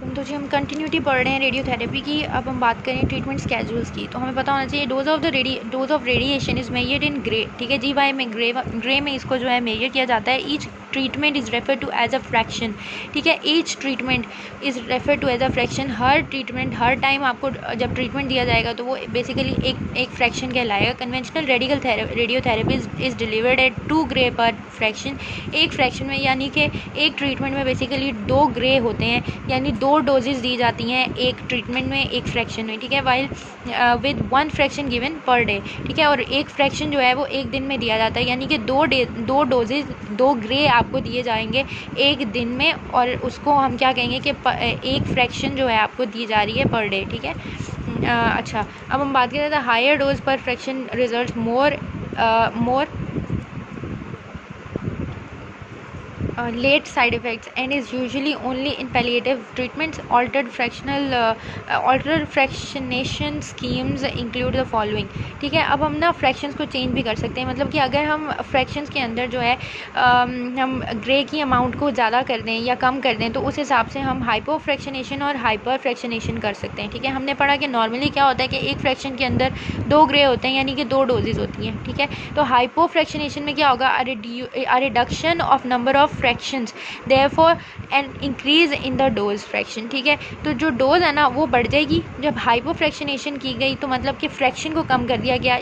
तो जी हम कंटिन्यूटी पढ़ रहे हैं रेडियोथेरेपी की। अब हम बात करें ट्रीटमेंट स्केड्यूल्स की, तो हमें पता होना चाहिए dose of radiation is measured in grey, ठीक है, जी वाई में ग्रे में इसको जो है मेजर किया जाता है। Each treatment is refer to as a fraction, ठीक है, each treatment is refer to as a fraction. हर ट्रीटमेंट, हर टाइम आपको जब ट्रीटमेंट दिया जाएगा तो वो बेसिकली एक फ्रैक्शन कहलाएगा। Conventional radiotherapy is delivered eight 2 grey पर फ्रैक्शन, एक फ्रैक्शन में, यानी कि एक ट्रीटमेंट में बेसिकली 2 ग्रे होते हैं, यानी 2 डोजेज़ दी जाती हैं एक ट्रीटमेंट में, एक फ्रैक्शन में, ठीक है, while with 1 fraction given per day, ठीक है, और एक फ्रैक्शन जो है वो एक दिन में दिया जाता है, यानी कि 2 डोजेज़ 2 ग्रे आपको दिए जाएंगे एक दिन में, और उसको हम क्या कहेंगे कि एक फ्रैक्शन जो है आपको दी जा रही है पर डे, ठीक है। अच्छा, अब हम बात करें तो हायर डोज पर fraction result more late side effects and is usually only in palliative treatments. Altered fractionation schemes include the following, ठीक है। अब हम ना फ्रैक्शंस को चेंज भी कर सकते हैं, मतलब कि अगर हम फ्रैक्शंस के अंदर जो है हम ग्रे की अमाउंट को ज़्यादा कर दें या कम कर दें, तो उस हिसाब से हम हाइपो फ्रैक्शनेशन और हाइपर फ्रैक्शनेशन कर सकते हैं, ठीक है। हमने पढ़ा कि नॉर्मली क्या होता है कि एक फ्रैक्शन के अंदर 2 ग्रे होते हैं, यानी कि 2 डोजेज़ होती हैं, ठीक है। तो हाइपो फ्रैक्शनेशन में क्या होगा, a reduction of number of fractions, therefore an increase in the dose fraction, ठीक है। तो जो डोज है ना वो बढ़ जाएगी जब हाइपो फ्रैक्शनेशन की गई, तो मतलब कि फ्रैक्शन को कम कर दिया गया,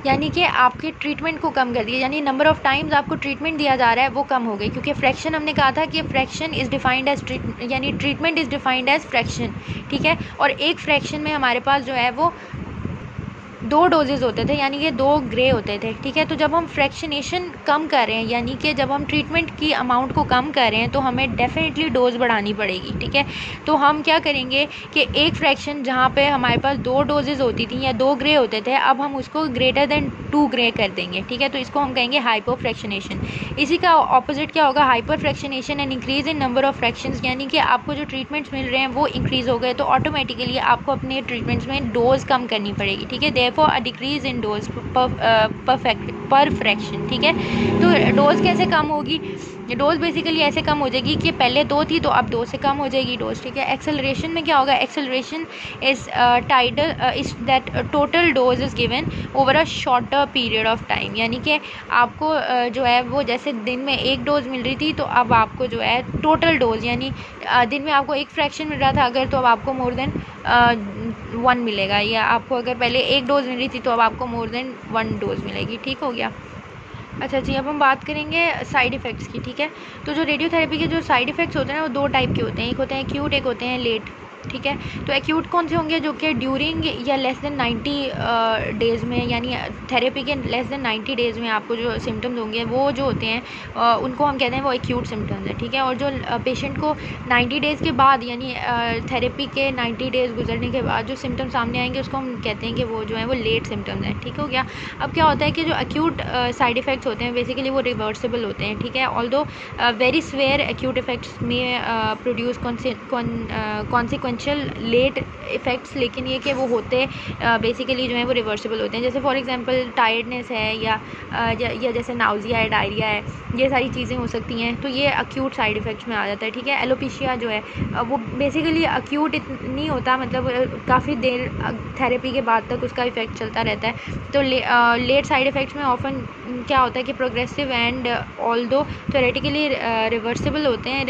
यानी कि आपके ट्रीटमेंट को कम कर दिया, यानी नंबर ऑफ़ टाइम्स आपको ट्रीटमेंट दिया जा रहा है वो कम हो गई, क्योंकि फ्रैक्शन हमने कहा था कि फ्रैक्शन इज़ डिफाइंड एज यानी treatment is defined as fraction, ठीक है। और एक फ्रैक्शन में हमारे पास जो है वो 2 डोजेज़ होते थे, यानी कि 2 ग्रे होते थे, ठीक है। तो जब हम फ्रैक्शनेशन कम कर रहे हैं, यानी कि जब हम ट्रीटमेंट की अमाउंट को कम कर रहे हैं, तो हमें डेफिनेटली डोज बढ़ानी पड़ेगी, ठीक है। तो हम क्या करेंगे कि एक फ्रैक्शन जहाँ पे हमारे पास 2 डोजेज़ होती थी या 2 ग्रे होते थे, अब हम उसको ग्रेटर देन 2 ग्रे कर देंगे, ठीक है। तो इसको हम कहेंगे हाइपो फ्रैक्शनेशन। इसी का ऑपोजिट क्या होगा, hyper fractionation and increase in number of fractions, यानी कि आपको जो ट्रीटमेंट्स मिल रहे हैं वो इंक्रीज़ हो गए, तो ऑटोमेटिकली आपको अपने ट्रीटमेंट्स में डोज कम करनी पड़ेगी, ठीक है। Therefore a decrease in dose पर फ्रैक्शन, ठीक है। तो डोज कैसे कम होगी, डोज बेसिकली ऐसे कम हो जाएगी कि पहले 2 थी तो अब 2 से कम हो जाएगी डोज, ठीक है। एक्सेलरेशन में क्या होगा, acceleration is is that total dose is given over a shorter period of time, यानी कि आपको जो है वो जैसे दिन में 1 डोज मिल रही थी, तो अब आपको जो है टोटल डोज, यानी दिन में आपको 1 फ्रैक्शन मिल रहा था अगर, तो अब आपको मोर देन 1 मिलेगा, या आपको अगर पहले 1 डोज मिल रही थी तो अब आपको मोर देन 1 डोज मिलेगी, ठीक हो गया। अच्छा जी, अब हम बात करेंगे साइड इफ़ेक्ट्स की, ठीक है। तो जो रेडियोथेरेपी के जो साइड इफ़ेक्ट्स होते हैं वो 2 टाइप के होते हैं, एक होते हैं एक्यूट, एक होते हैं लेट, ठीक है। तो एक्यूट कौन से होंगे, जो कि ड्यूरिंग या लेस देन 90 डेज़ में, यानी थेरेपी के लेस देन 90 डेज़ में आपको जो सिम्टम्स होंगे वो जो होते हैं उनको हम कहते हैं वो एक्यूट सिम्टम्स हैं, ठीक है। और जो पेशेंट को 90 डेज़ के बाद, यानी थेरेपी के 90 डेज़ गुजरने के बाद जो सिम्टम्स सामने आएंगे उसको हम कहते हैं कि वो जो है वो लेट सिम्टम्स हैं, ठीक हो गया। अब क्या होता है कि जो एक्यूट साइड इफ़ेक्ट्स होते हैं बेसिकली वो रिवर्सिबल होते हैं, ठीक है। Although very swear acute effects में प्रोड्यूस कॉन्सिक्वेंशियल लेट इफ़ेक्ट्स, लेकिन ये कि वो होते बेसिकली जो है वो रिवर्सिबल होते हैं। जैसे फॉर एग्जांपल टायर्डनेस है या जैसे नाउजिया है, डायरिया है, ये सारी चीज़ें हो सकती हैं, तो ये एक्यूट साइड इफ़ेक्ट्स में आ जाता है, ठीक है। एलोपेशिया जो है वो बेसिकली एक्यूट नहीं होता, मतलब काफ़ी देर थेरेपी के बाद तक उसका इफ़ेक्ट चलता रहता है। तो लेट साइड इफ़ेक्ट्स में ऑफन क्या होता है कि progressive and although theoretically reversible होते हैं,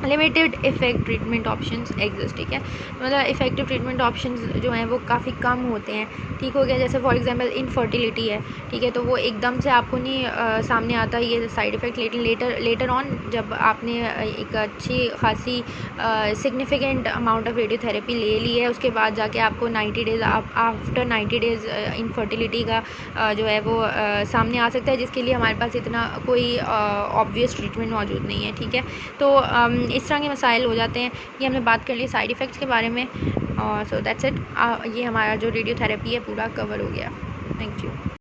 limited effect treatment options exist, ठीक है। मतलब इफ़ेक्टिव ट्रीटमेंट ऑप्शंस जो हैं वो काफ़ी कम होते हैं, ठीक हो गया। जैसे फॉर एग्जांपल इनफर्टिलिटी है, ठीक है, तो वो एकदम से आपको नहीं सामने आता ये साइड इफ़ेक्ट, लेकिन लेटर ऑन जब आपने एक अच्छी खासी सिग्निफिकेंट अमाउंट ऑफ रेडियोथेरेपी ले ली है, उसके बाद जाके आपको 90 डेज़ आफ्टर 90 डेज़ इनफर्टिलिटी का जो है वो सामने आ सकता है, जिसके लिए हमारे पास इतना कोई ऑब्वियस ट्रीटमेंट मौजूद नहीं है, ठीक है। तो इस तरह के मसाइल हो जाते हैं। ये हमने बात कर ली साइड इफ़ेक्ट्स के बारे में, और सो दैट्स इट। ये हमारा जो रेडियोथेरेपी है पूरा कवर हो गया। Thank you.